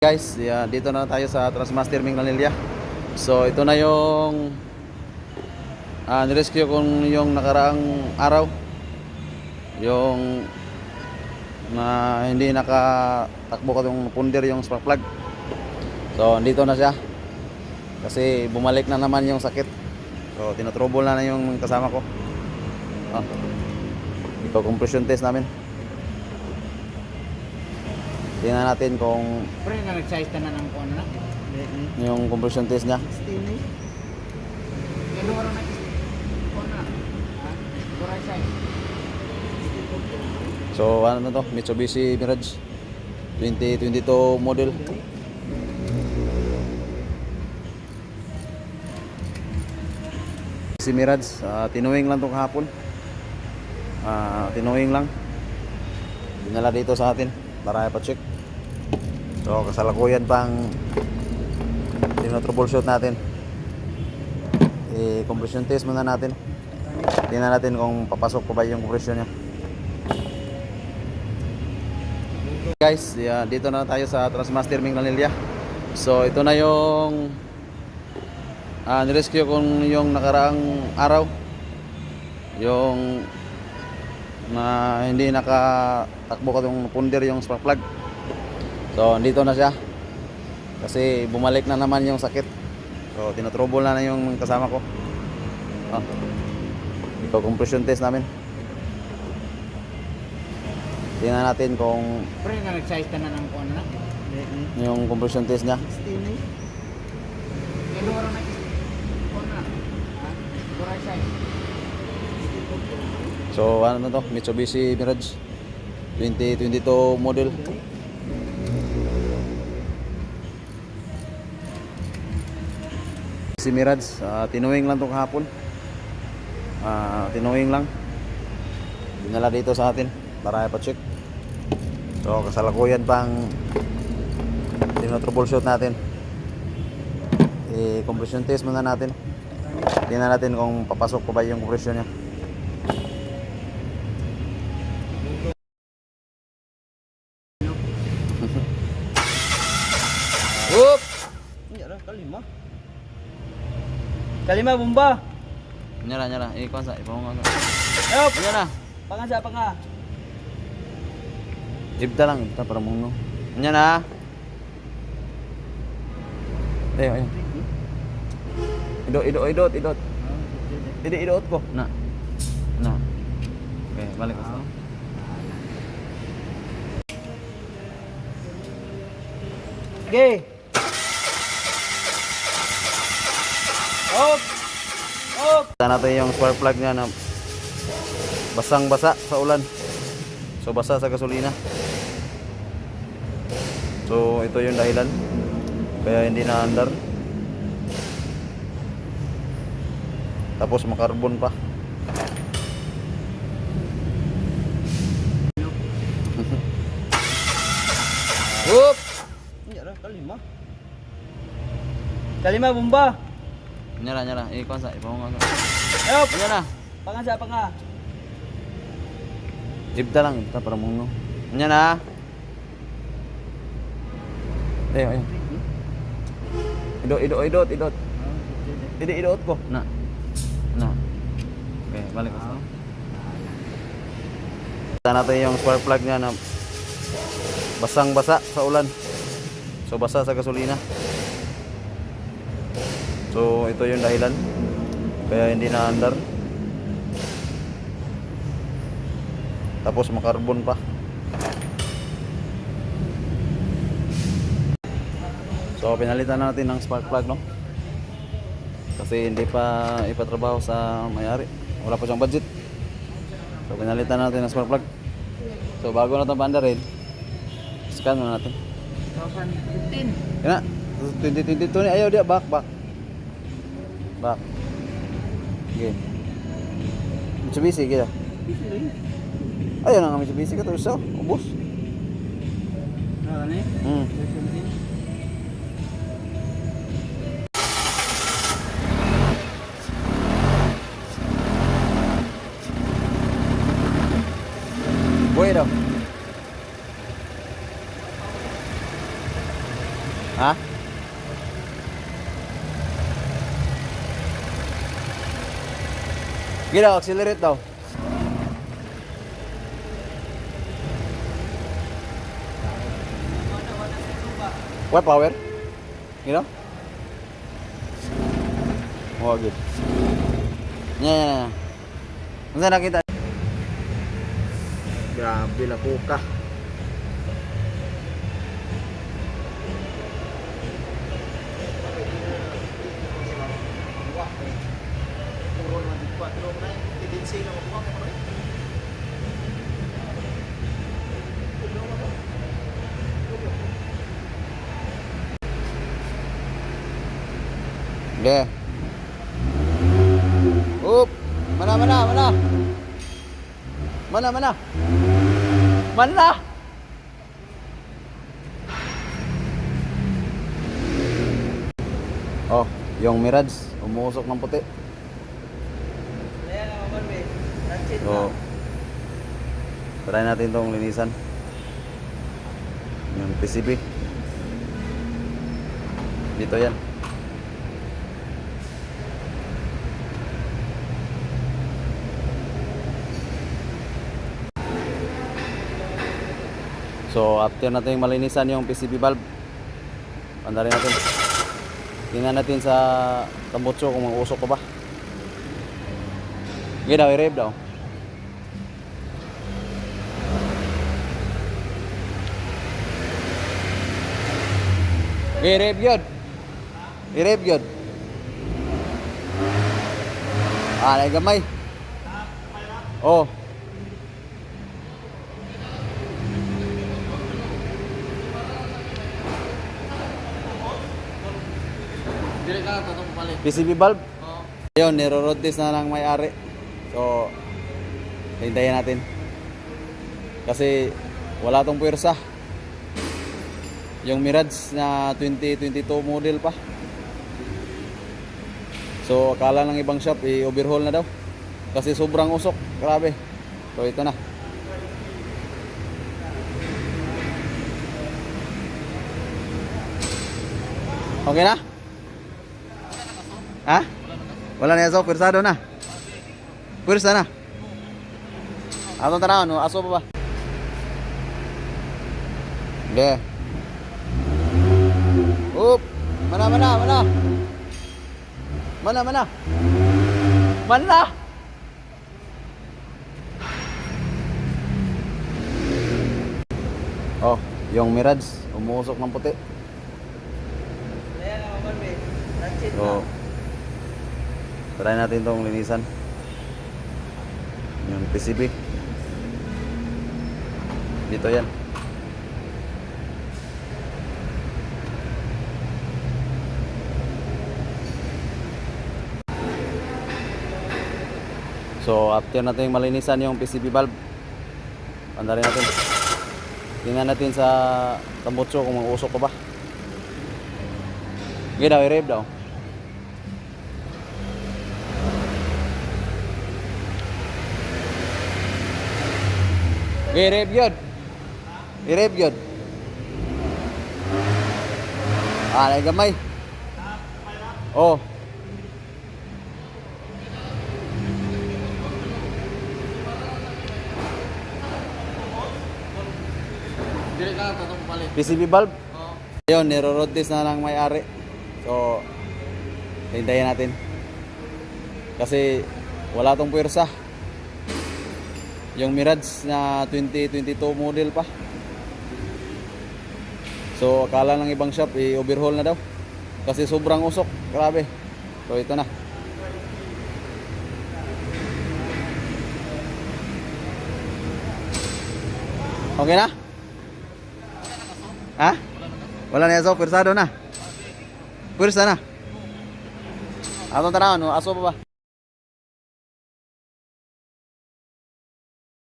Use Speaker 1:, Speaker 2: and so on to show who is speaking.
Speaker 1: Guys, dito na tayo sa Transmaster Minglanilla. So ito na yung nirescue kong yung nakaraang araw. Yung na hindi nakatakbo ko yung punder yung spark plug. So dito na siya. Kasi bumalik na naman yung sakit. So tinatrouble na yung kasama ko. Ito compression test namin. Tingnan natin kung
Speaker 2: Pre na nag-size na ng kuno na.
Speaker 1: yung compression test niya.
Speaker 2: Stini. Ano wala na kuno na. Kuray size.
Speaker 1: So ano na to? Mitsubishi Mirage 2022 model. Si Mirage, tinuwing lang to kahapon. Tinuwing lang. Dinala dito sa atin para ipa-check. So kasalukuyan pang troubleshoot natin. Compression test muna natin. Tingnan natin kung papasok pa ba yung compression niya. Guys, dito na tayo sa Transmaster Minglanilla. So ito na yung nirescue kong yung nakaraang araw. Yung na hindi nakatakbo ko yung punder yung spark plug. So dito na siya. Kasi bumalik na naman yung sakit. So tinatrouble na yung kasama ko. Ito compression test namin. Tingnan natin kung
Speaker 2: Pre na nag-size na ng kuno na.
Speaker 1: yung compression test niya.
Speaker 2: Stini. Ano wala na kuno na. Kuray size.
Speaker 1: So ano na to? Mitsubishi Mirage 2022 model. Si Mirage, tinuwing lang to kahapon. Tinuwing lang. Dinala dito sa atin para ipa-check. So kasalukuyan pang troubleshoot natin. Compression test muna natin. Tingnan natin kung papasok pa ba yung compression niya.
Speaker 2: Up. Nyara kalima. Kalima bomba.
Speaker 1: Nyala. Kuan sa ipaw nga.
Speaker 2: Up.
Speaker 1: Nyala.
Speaker 2: Panga panga.
Speaker 1: Ibta lang, ibta para mong no. Nyala. Ayun. Idot. Idot ko. Na. Okay, balik ko sa.
Speaker 2: Okay. Up.
Speaker 1: Tingnan natin yung spark plug niya na basang-basa sa ulan. So basa sa gasolina. So ito yung dahilan kaya hindi na andar. Tapos makarbon pa.
Speaker 2: Up. Nyara kalima. Kalima bomba.
Speaker 1: Nyala. Kuan sa ipaw nga.
Speaker 2: Up.
Speaker 1: Nyala.
Speaker 2: Panga.
Speaker 1: Ibta lang, ibta para mong no. Nyala. Ayun. Idot. Idot ko. Na. Okay, balik ko sa. Tingnan natin yung spark plug niya na basang-basa sa ulan. So basa sa gasolina. So ito yung dahilan kaya hindi na andar. Tapos makarbon pa. So pinalitan natin ng spark plug, no? Kasi hindi pa ipatrabaho sa may-ari. Wala pa siyang budget. So pinalitan natin ng spark plug. So bago na itong paandarin, scan muna natin.
Speaker 2: 2015.
Speaker 1: Yan na. 2022 ni. Ayaw dia. Back. Okay. Mitsubishi kita. Ayaw na nga Mitsubishi ka. Ito isa. Ubus.
Speaker 2: Ano ni?
Speaker 1: Buhay daw. Ha? Gila, accelerate daw. What power? Gila? Oh, good. Nya. Unsa nakita? Grabe la kuka. Deh. Up. Mana. Mana? Oh, yung Mirage umuusok ng puti.
Speaker 2: Ayan ang one way. That's it
Speaker 1: So, try natin tong linisan. Yung PCB. Dito yan. So, after natin malinisan yung PCB valve, pandarin natin. Tingnan natin sa tambutso kung mag-usok pa ba. Sige daw, i-rev daw. I-rev yun. I-rev yun. Gamay. Oh.
Speaker 2: Dili ka tatong palit.
Speaker 1: PCB valve.
Speaker 2: Oo.
Speaker 1: Ayun, niro-road test na lang may-ari. So, hintayin natin. Kasi wala tong puwersa. Yung Mirage na 2022 model pa. So, akala ng ibang shop i-overhaul na daw. Kasi sobrang usok. Grabe. So, ito na. Okay na? Ha? Wala na yaso, puwersado na. Puwersa na. Atong tanaw, no? Aso pa ba? Hindi. Up! Mana. Mana! Oh, yung Mirage, umuusok ng puti.
Speaker 2: Ayan ang one way. That's it
Speaker 1: So, try natin tong linisan. Yung PCB. Dito yan. So, after natin malinisan yung PCB valve, pandarin natin. Tingnan natin sa tambutso kung mag-usok pa ba. Sige daw, i-rev daw. I-rev yun. I-rev yun. Gamay. Oh.
Speaker 2: Dili ka tatong palit.
Speaker 1: PCB valve.
Speaker 2: Oo.
Speaker 1: Ayun, niro-road test na lang may-ari. So, hintayin natin. Kasi wala tong puwersa. Yung Mirage na 2022 model pa. So, akala ng ibang shop i-overhaul na daw. Kasi sobrang usok. Grabe. So, ito na. Okay na? Ha? Wala na yaso, puwersado na. Puwersa na. Atong tanaw, no? Aso pa ba?